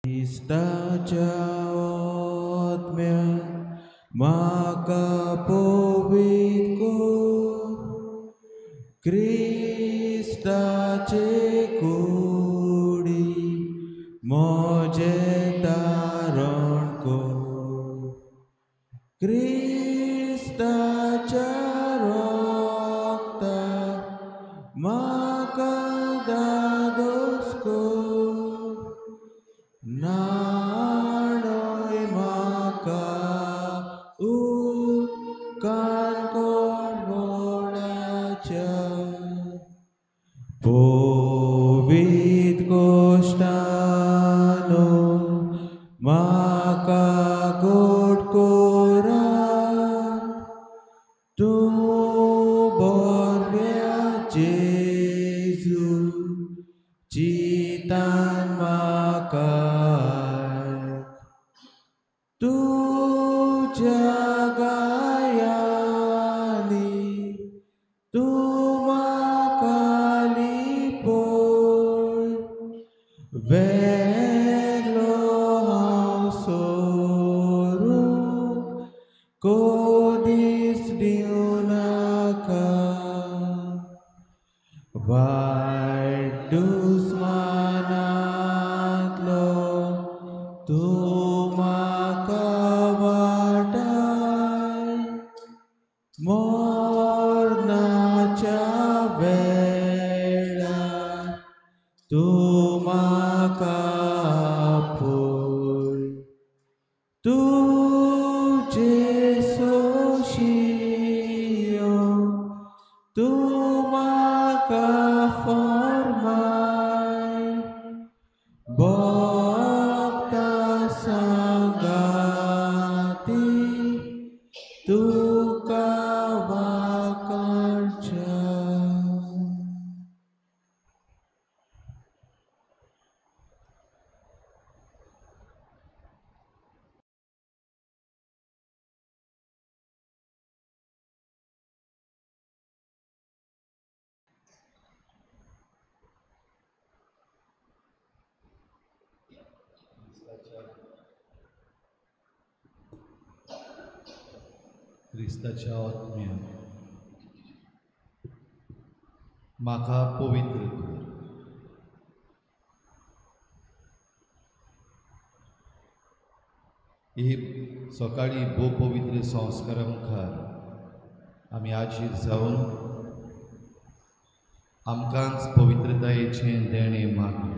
Kristaच्या आत्म्यान म्हाका पवित्र कर, क्रिस्ताचे कुडी म्हजें तारण कर. क्रिस्ताच्या रोगतान म्हाका धादोस कर, नाडय म्हाका काणकोणाच्या पवित्र गोश्टानो म्हाका गोड कोरात. तूं बऱ्या जेजू चितान म्हाका तुज्या गायांनी तूं म्हाका लिपय. वेगळो हांव सोडूंक कोदीस दिवं नाका. वायट दुस्मानांतलो तूं म्हाका वाटाय. मरणाच्या वेळार तूं म्हाका पळय. तुजे सोशियो तूं म्हाका फर्माय. भक्तां सांगाती तुका वाखाणच्या. क्रिस्ताच्या आत्म्यान म्हाका पवित्र कर. हे सकाळी भोव पवित्र संस्कारा मुखार आमी हाजीर जावन आमकांच पवित्रतायेचें देणें मागलें.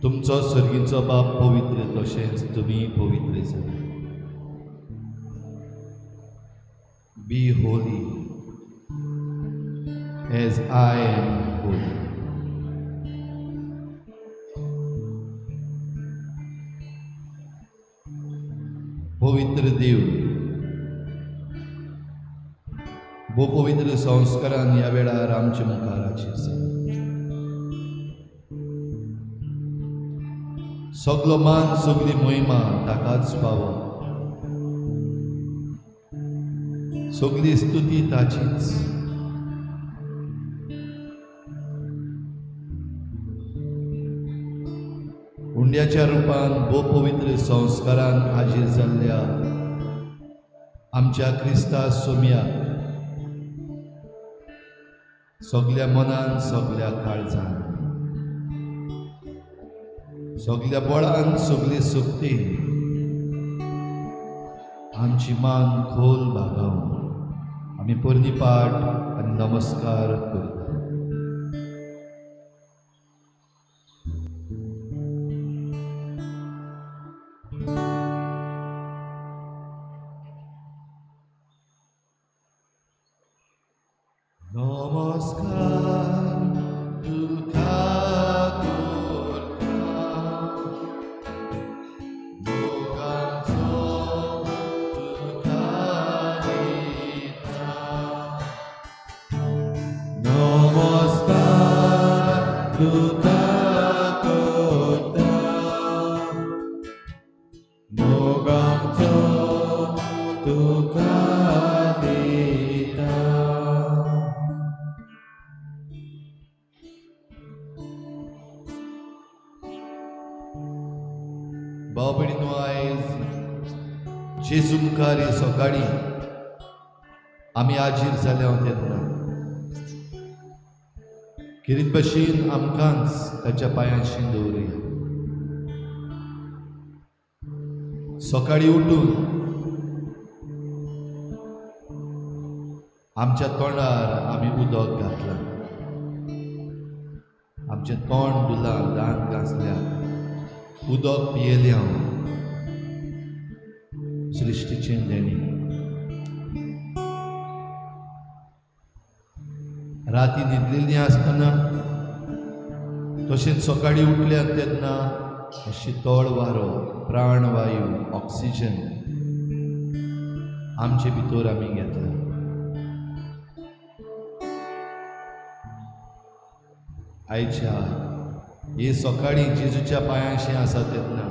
तुमचो सर्गीचो बाप पवित्र तशेंच तुमी पवित्र जाय. B Holi as I am Holi. पवित्र देव, भोव पवित्र संस्कारान ह्या वेळार आमच्या मुखार हाजीर जाता. सगलो मान सगली महिमा ताकाच पावो. सगली स्तुती ताचीच. हुंड्याच्या रुपान भोव पवित्र संस्कारान हाजीर जाल्ल्या आमच्या क्रिस्ता सोम्याक सगल्या मनान, सगल्या काळजान, सगल्या बळान, सगले सक्तीन आमची मान खोल बागावन आमी परनिपाट आनी नमस्कार करता. नमस्कार तुका No भाव भयणीनो, आयज जेजू मुखार हे सकाळी आमी हाजीर जाल्या तेन्ना किरीत भाशेन आमकांच ताच्या पांयाशी दवरुया. सकाळी उठून आमच्या तोंडार आमी उदक घातलां, आमचें तोंड धुलां, दांत घासल्या, उदक पियेलें हांव सृश्टीचें देणी. राती न्हिदलेलीं आसतना तशेंच सकाळी उठल्यात तेन्ना शीतळ वारो, प्राणवायू, ऑक्सिजन आमचे भितर आमी घेतला. आयच्या हे सकाळी जेजूच्या पांयाशी आसा तेन्ना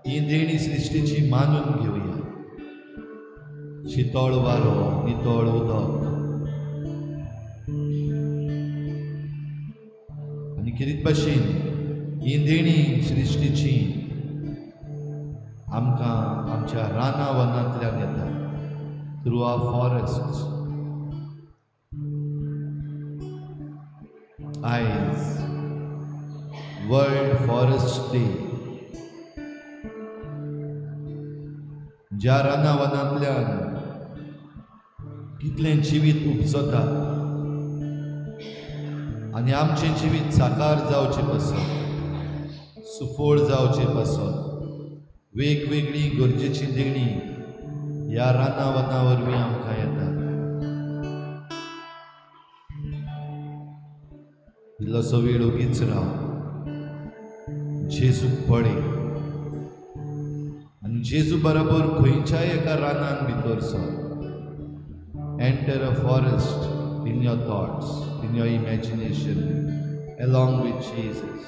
ही देणी सृश्टीची मानून घेवया. शीतळ वारो, नितळ उदक आनी किरीत भाशेन ही देणी सृश्टीची आमकां आमच्या रानां वनांतल्यान येता, थ्रू आवर फॉरेस्ट. आयज वर्ल्ड फॉरेस्ट डे. ज्या रानां वनांतल्यान कितलें जिवीत उपजता आनी आमचें जिवीत साकार जावचें पासत, सुफोळ जावचें पासत वेगवेगळी गरजेची देणी ह्या रानां वनां वरवीं आमकां येता. इल्लोसो वेळ ओगीच राव, जेजूक पळय आनी जेजू बरोबर खंयच्याय एका रानान भितर sir. Enter a forest in your thoughts, in your imagination, along with Jesus.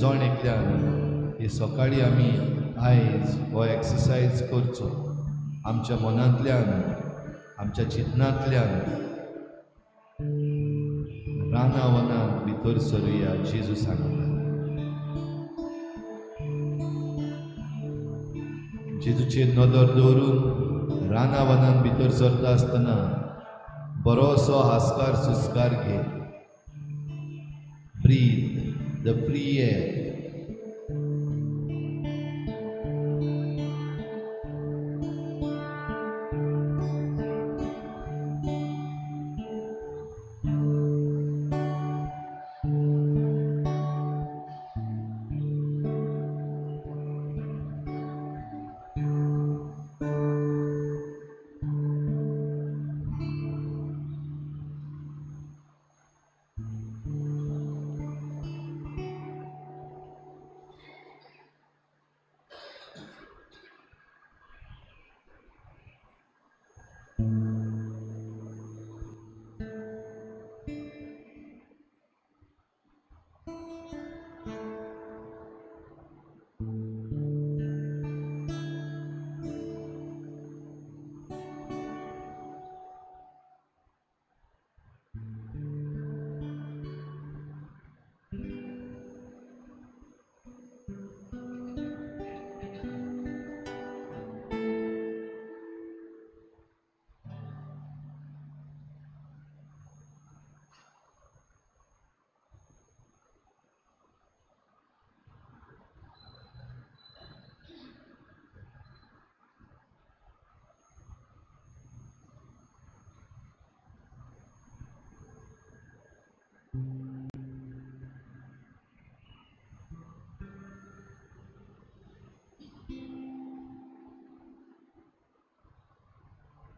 जाण एकल्यान हे सकाळी आमी आयज हो एक्सरसाइज करचो. आमच्या मनांतल्यान, आमच्या चिंतनांतल्यान रानां वनांत भितर सरुया. जेजू सांगता, जेजूचेर नदर दवरून रानां वनांत भितर सरता आसतना बरोसो हासकार सुस्कार घे. Breathe the free air.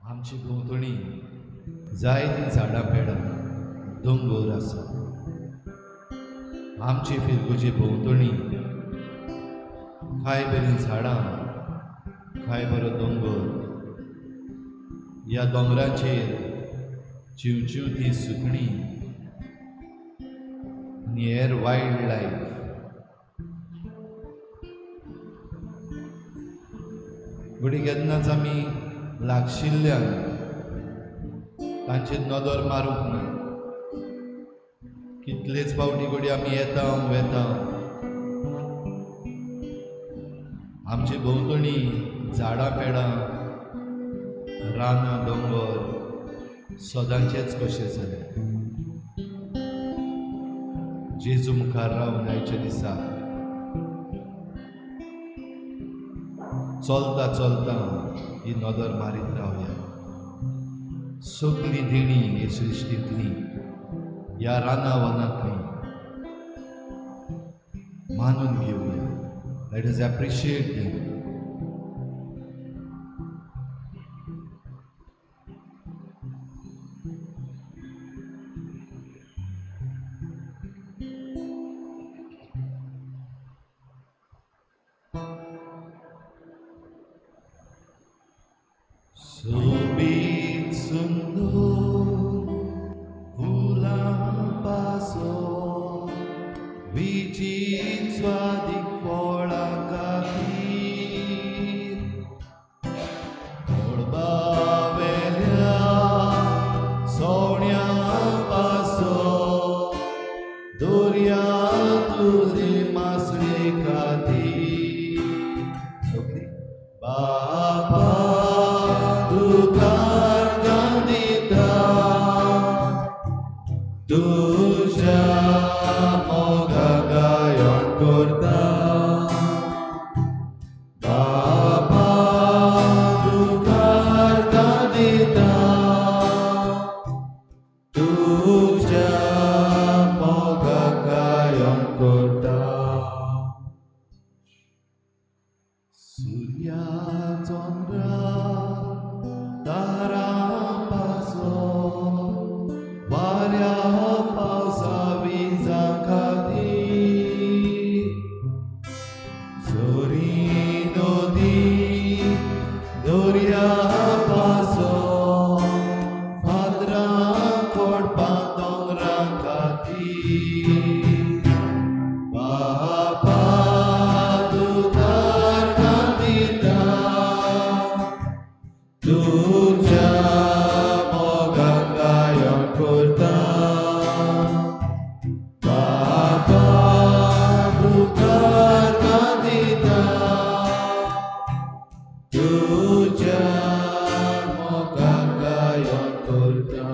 आमची भोंवतणी जायतीं झाडां पेडां दोंगर आसा. आमचे फिरकुचे भोंवतणी कांय बरीं झाडां, कांय बरो दोंगर. ह्या दोंगराचेर चिवचिवती सुकणीं आनी हेर वायल्ड लायफ. घडी केन्नाच आमी लागशिल्ल्यान तांचेर नदर मारूंक ना. कितलेच फावटी घडी आमी येता वेता आमचे भोंवतणी झाडां पेडां रानां दोंगर सदांचेच कशे जाले. जेजू मुखार रावन आयच्या दिसा चलता चलता ही नदर मारीत रावया. सगळीं देणी हे सृश्टींतली ह्या रानां वनांतली मानून घेवया. Let us appreciate them. सोबीत सुंदर फुलां पासो विचित स्वादीक फळां खातीर पळबावेल्या सोण्या पासो दोर्या तुजे मासळे खातीर बापा तुझ्या मोगाक गायन करता बाबा तुकार दिता तुझ्या मोगाक गायन करता. सूर्या चंद्रा तारा पासो वाऱ्या पावसा विजा खातीर जोरी नदी दोर्या पासो फादरां कोडपां दोंगरां खातीर बापा तुकार दिता तुझ्या मोगाक गायन करता बाबा तुकार दिता तुझ्या मोगाक गायन करता.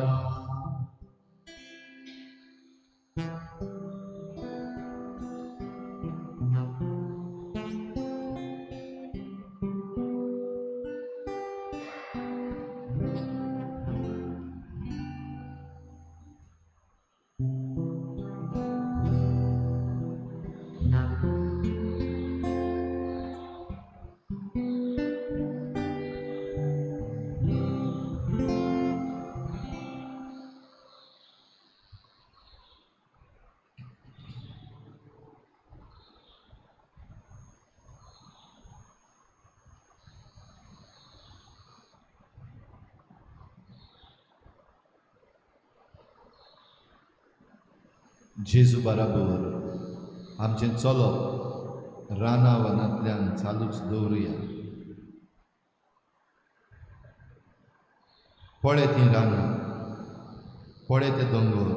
जेजू बराबर आमचें चलप रानां वनांतल्यान चालूच दवरुया. पळय तीं रानां पळय ते दोंगर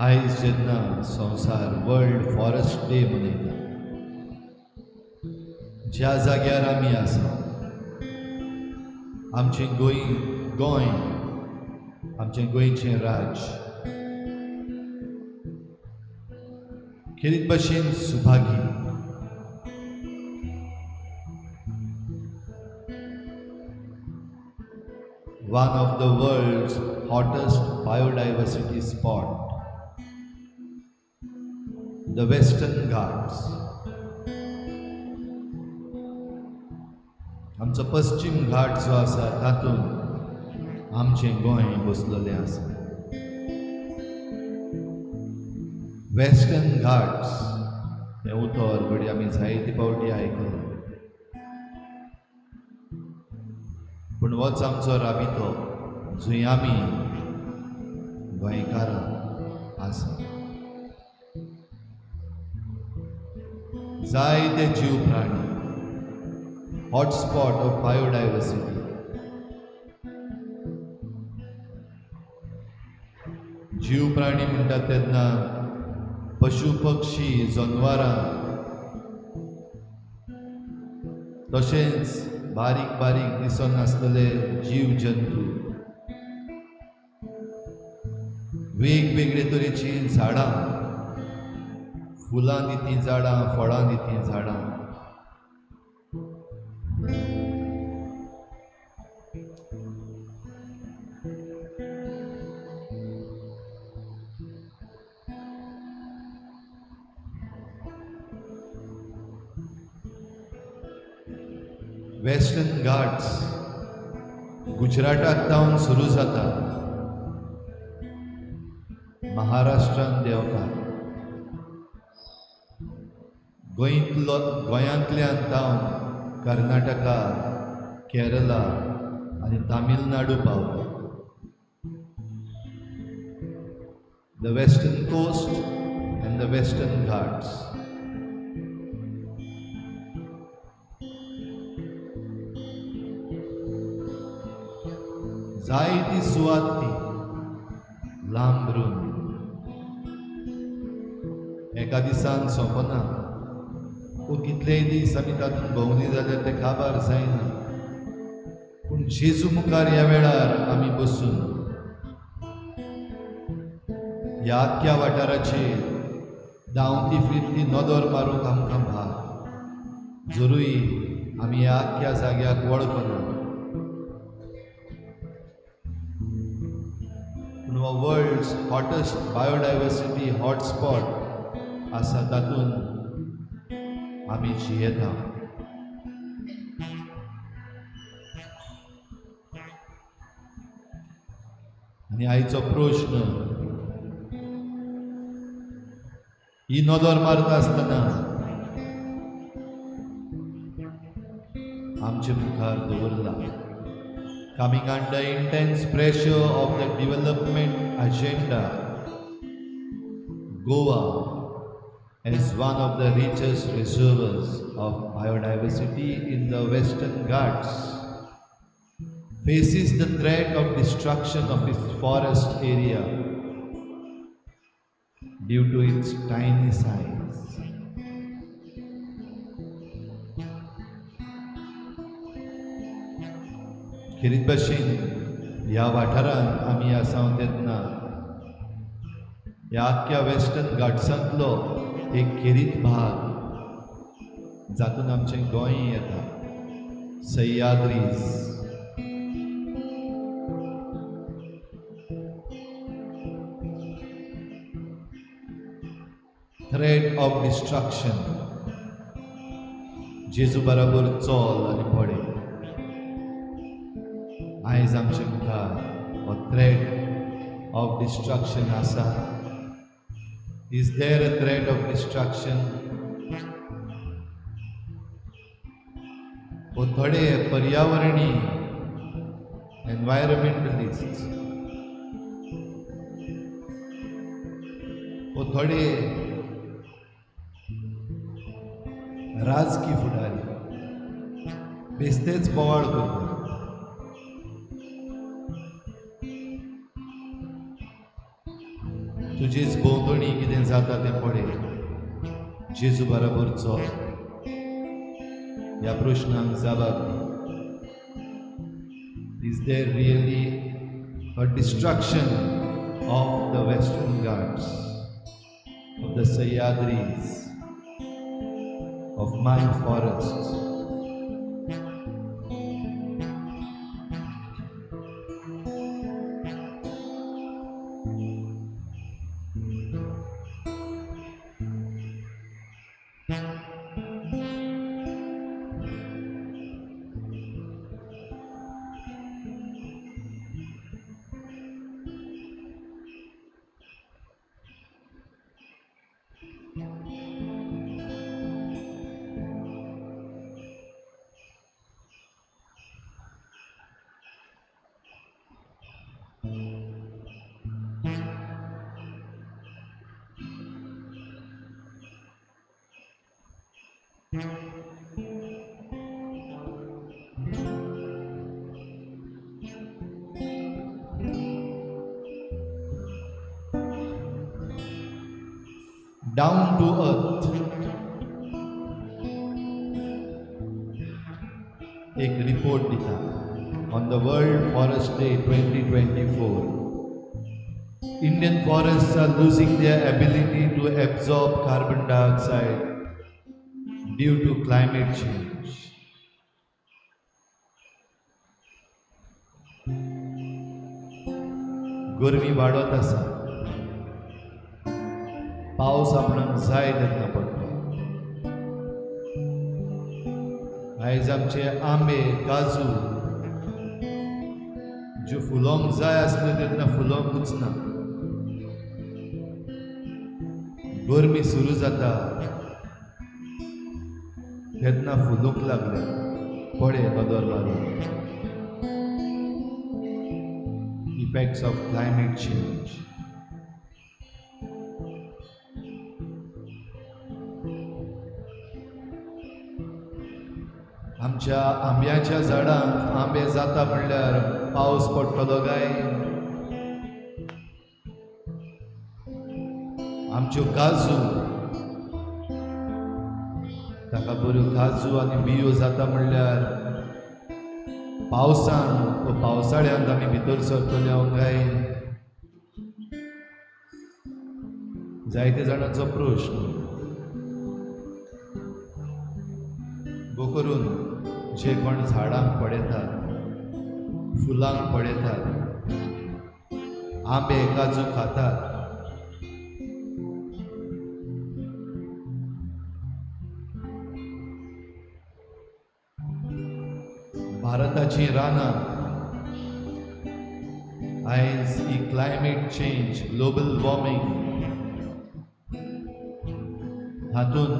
आयज जेन्ना संवसार वर्ल्ड फॉरेस्ट डे मनयता ज्या जाग्यार आमी आसा आमचें गोंय आमचें गोंयचें राज खेरीत भाशेन Subhagi one of the world's hottest biodiversity spot, the Western Ghats. आमचो पश्चिम घाट जो आसा तातूंत आमचें गोंय बसलेलें आसा. वेस्टर्न घाट्स हें उतर घडी आमी जायते फावटी आयकलां, पूण होच आमचो राबितो जंय आमी गोंयकारां आसा. जायते जीव प्राणी हॉटस्पॉट ऑफ बायोडायवर्सिटी. जीव प्राणी म्हणटात तेन्ना पशु पक्षी जनवारां तशेंच बारीक बारीक दिसन आसलेले जीव जंतू, वेगवेगळे तरेची झाडां, फुलां दितीं झाडां, फळां दितीं झाडां, वेस्टर्न घाट्स गुजरातांत जावन सुरू जाता, महाराष्ट्रांत देंवता, गोंयांतल्यान जावन कर्नाटका, केरला आनी तामिळनाडू पावता. The western coast and the western Ghats. जायती सुवात ती लांबरून एका दिसान सोंपना. पूण कितलेय दीस आमी तातूंत भोंवली जाल्यार तें काबार जायना. पूण जेजू मुखार ह्या वेळार आमी बसून ह्या आख्या वाठाराचेर धांवती फिरती नदर मारूंक आमकां भाग. जरूय आमी ह्या आख्या जाग्याक वळखना, वर्ल्ड्स हॉटेस्ट बायोडायवर्सिटी हॉटस्पॉट आसा तातूंत आमी जियेता. आनी आयचो प्रश्न ही नदर मारता आसतना आमचे मुखार दवरला. Coming under intense pressure of the development agenda, Goa, as one of the richest reservoirs of biodiversity in the Western Ghats, faces the threat of destruction of its forest area due to its tiny size. खेरीत भाशेन ह्या वाठारांत आमी आसा तेन्ना ह्या आख्या western घाट्सांतलो एक खेरीत भाग जातून आमचें गोंय येता, Sahyadris. Threat of destruction. Jezu बराबर चल आनी पडे. आयज आमचे मुखार हो थ्रेट ऑफ डिस्ट्रक्शन आसा. Is there a threat of destruction? हो थोडे पर्यावरणी एनवायरमेंटलिस्ट, हो थोडे राजकी फुडारी बेस्तेच बोवाळ करतात. तुजेच भोंवतणी कितें जाता तें पळय. जेजू बराबर चल. ह्या प्रश्नांक जबाब दी. Is there really a destruction of the Western Ghats, of the Sahyadris, of my forests? Down to earth. एक रिपोर्ट दिता on the World Forest Day 2024. Indian forests are losing their ability to absorb carbon dioxide due to climate change. गरमी वाढत आसा. पावस आपणाक जाय तेन्ना पडटा. आयज आमचे आंबे, काजू ज्यो फुलोंक जाय आसल्यो तेन्ना फुलोंकूच ना. गरमी सुरू जाता तेन्ना फुलूंक लागले. पळे दोदोर मारून. Effects of climate change. आमच्या आंब्याच्या झाडांक आंबे जाता म्हणल्यार पावस पडटलो काय? आमच्यो काजू ताका बऱ्यो काजू आनी बियो जाता म्हणल्यार पावसान पावसाळ्यांत आमी भितर सरतले काय? जायते जाणांचो प्रश्न. गो करून जे कोण झाडांक पडयतात, फुलांक पडयतात, आंबे काजू खातात, भारताची रानां आयज ही क्लायमेट चेंज, ग्लोबल वॉर्मिंग हातून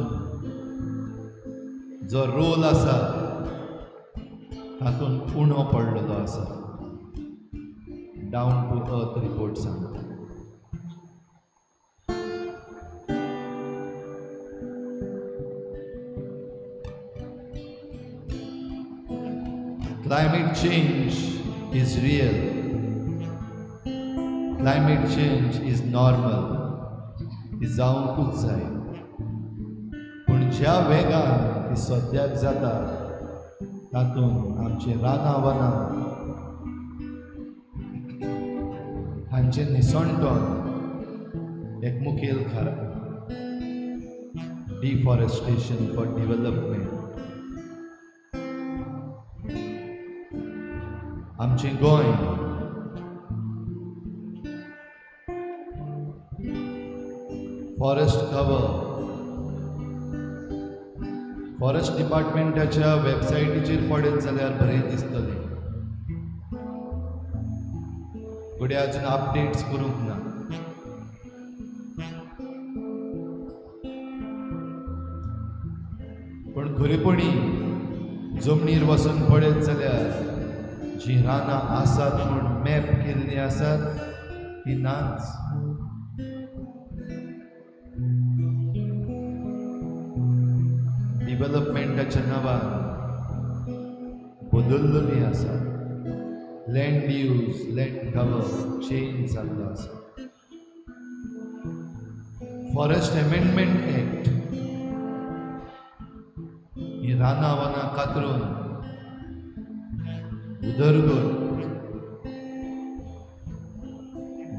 जो रोल आसा तातूंत उणो पडलेलो आसा. डावन टू अर्थ रिपोर्ट सांगता. Climate change is real. Climate change is normal. ती जावंकूच जाय. पूण ज्या वेगान ती सद्याक जाता तातूंत आमचे रानां वनां हांचें निसणटोन एक मुखेल कारण. Deforestation for development. आमचें गोंय फॉरेस्ट कवर फॉरेस्ट डिपार्टमेंटाच्या वेबसायटीचेर पडत जाल्यार बरें दिसतलें. फुडें अजून अपडेट्स करूंक ना. पण खरेपणी जमनीर वचून पळयत जाल्यार जी रानां आसात म्हूण मॅप केल्लीं आसात ती नाच. डेव्हलपमेंटाच्या नांवान बदल्लेलीं आसा. Land use, land cover change जाल्लो आसा. फॉरेस्ट अमेंडमेंट एक्ट ही रानां वनां कातरून उदरगत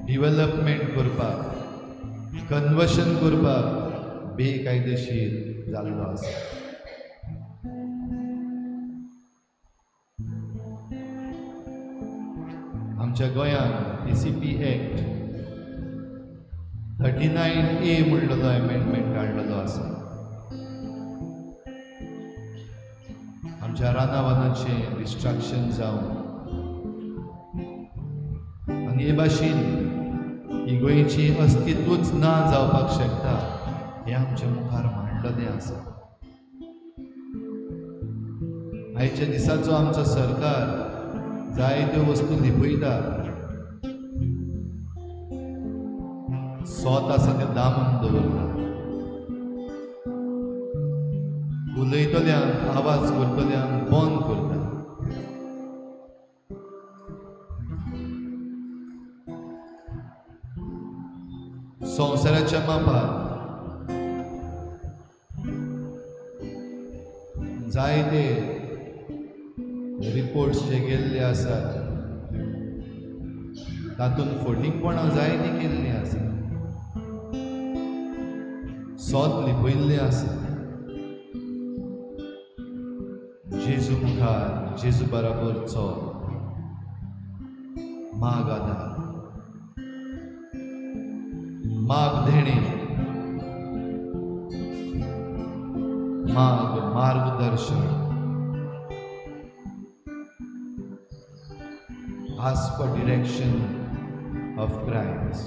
डिव्हलपमेंट करपाक कन्वर्शन करपाक बेकायदेशीर जाल्लो आसा. आमच्या गोंयांत PCP एक्ट 39A म्हणलेलो अमेंडमेंट हाडलेलो आसा. आमच्या रानावनाचे डिस्ट्रक्शन जावन आनी हे भाशेन ही गोंयची अस्तित्वच ना जावपाक शकता हे आमच्या मुखार मांडलेलें आसा. आयच्या दिसाचो आमचो सरकार जायत्यो वस्तू लिपयता, सोत आसा तें दामून दवरता, उलयतल्यांक आवाज करतल्यांक बंद करता. संवसाराच्या मापार जायते रिपोर्ट्स जे गेल्ले आसात तातूंत फटींगपणां जायतीं केल्लीं आसा, सोत लिपयल्लें आसा. जेजू मुखार जेजू बराबरचो माग आधार, माग धेणे, माग मार्गदर्शन. Ask for direction of Christ.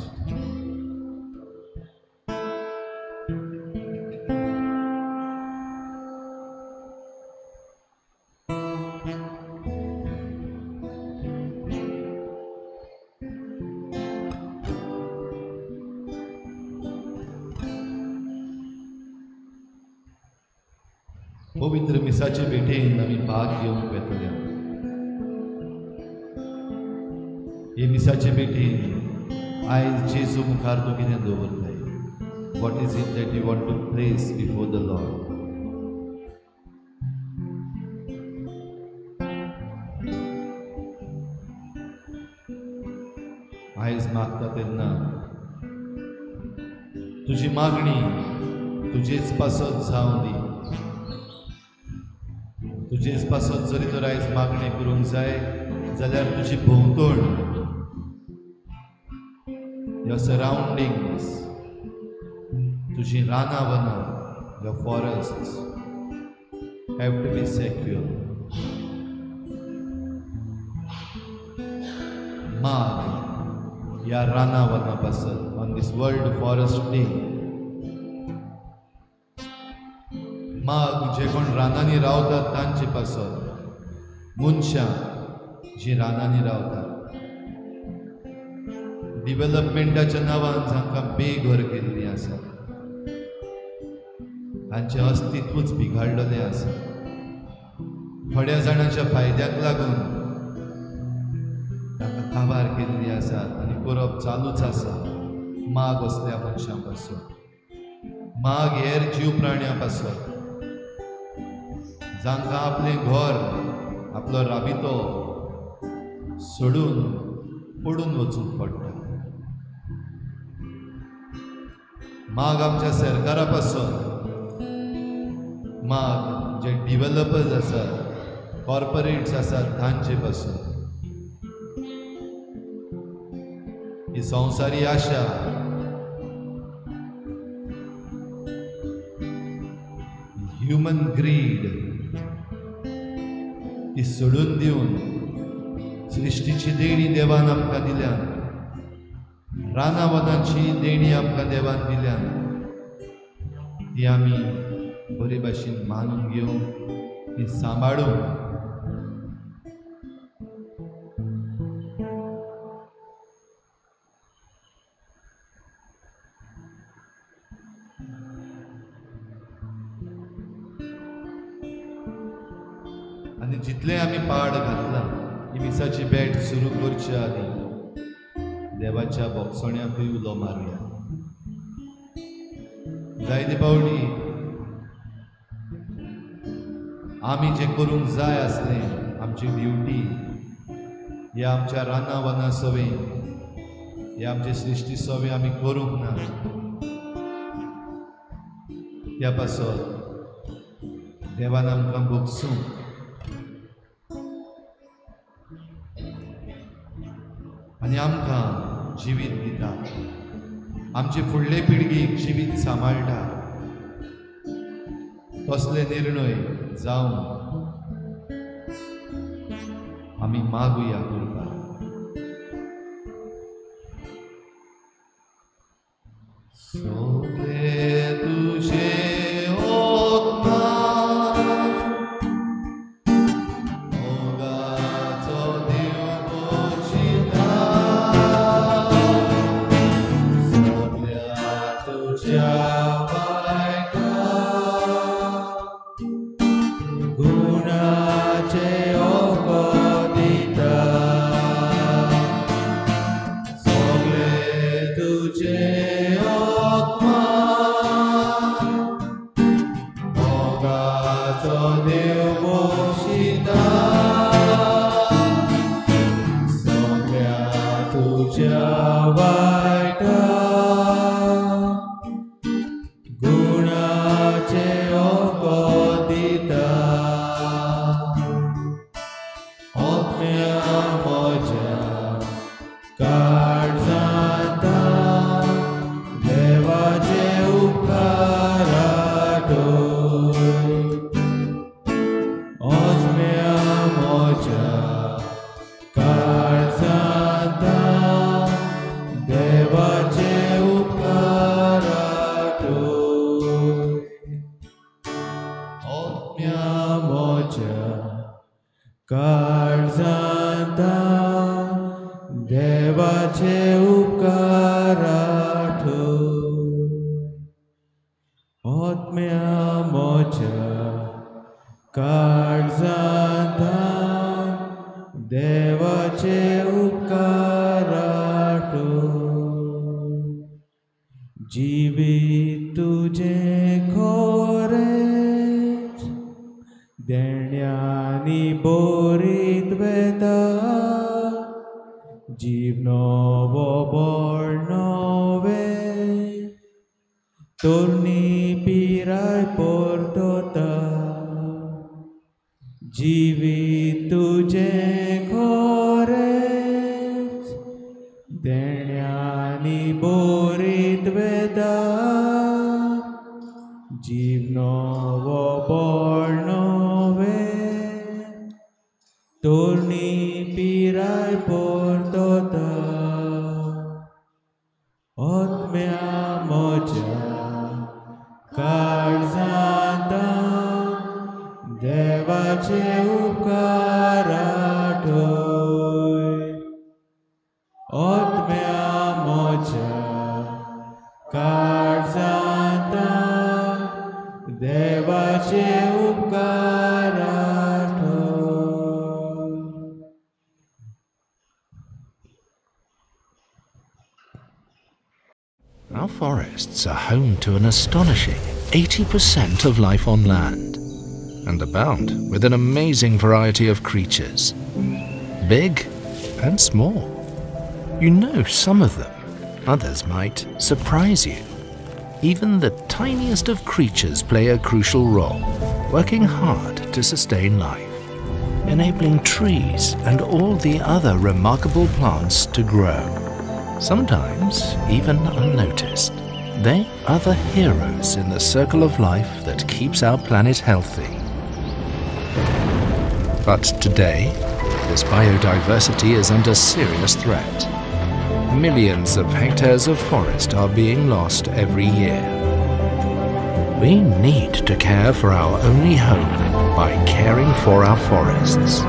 पवित्र मिसाचे भेटेन आमी भाग घेवंक येतले. हे मिसाचे भेटेन आयज जेजू मुखार तूं कितें दवरताय? What is it that you want to place before the lord? आयज मागता तेन्ना तुजी मागणी तुजेच पासत जावं दी. तुजेच पासत जरी तर आयज मागणी करूंक जाय जाल्यार तुजी भोंवतण, your surroundings, तुझी रानां वनां, your forests have to be secure. माग या रानां वनां पासत on this World Forest Day. माग जे कोण रानांनी रावतात तांचे पासत मनशां जी रानांनी रावतात, डिव्हलपमेंटाच्या नांवान जांकां बेघर केल्लीं आसा, तांचें अस्तित्वच बिगाडलेलें आसा. थोड्या जाणांच्या फायद्याक लागून तांकां काबार केल्लीं आसात आनी करप चालूच आसा. माग असल्या मनशां पासून, माग हेर जीव प्राण्यां पासून जांकां आपलें घर, आपलो राबितो सोडून पडून वचूंक पडटा. माग आमच्या सरकारा पासून, माग जे डिव्हलपर्स आसात, कॉर्पोरेट्स आसात तांचे पासून. ही संवसारी आशा ह्युमन ग्रीड ती सोडून दिवन सृश्टीची देणी देवान आमकां दिल्यान, रानां वनांची देणी आमकां देवान दिल्यान, ती आमी बरे भाशेन मानून घेवंक, ती सांबाळूंक आनी जितले आमी पाड घातला ही मिसाची बॅट सुरू करच्या आदी देवाच्या बोगसण्याकूय उलो मारुया. जायते पावटी आमी जे करूंक जाय आसलें आमची ड्युटी हे आमच्या राना वना सवे हे आमचे सृश्टी सवे आमी करूंक ना त्या पासत देवान आमकां भोगसूंक आनी आमकां जिवीत दिता आमचे फुडले पिळगेक जिवीत सांबाळटा तसले निर्णय जावन आमी मागुया करता सोगले तुझे जिवीत तुझे खोरेच देण्यानी बोरीत वेता जीव नवो बळ नवे तोरणी पिराय परतोता जिवीत तुझे खोरेच देण्यानी बोरीत वेता जीव नवो बळ नवे तोरणी पिराय परतोता आत्म्या म्हज्या काळजांता देवाचे उपकार आठय आत्म्या म्हज्या काळजांता देवाचे उपकार आठय. Our forests are home to an astonishing 80% of life on land and abound with an amazing variety of creatures, big and small. You know some of them, others might surprise you. Even the tiniest of creatures play a crucial role, working hard to sustain life, enabling trees and all the other remarkable plants to grow. Sometimes even unnoticed, they are the heroes in the circle of life that keeps our planet healthy. But today, this biodiversity is under serious threat. Millions of hectares of forest are being lost every year. We need to care for our only home by caring for our forests.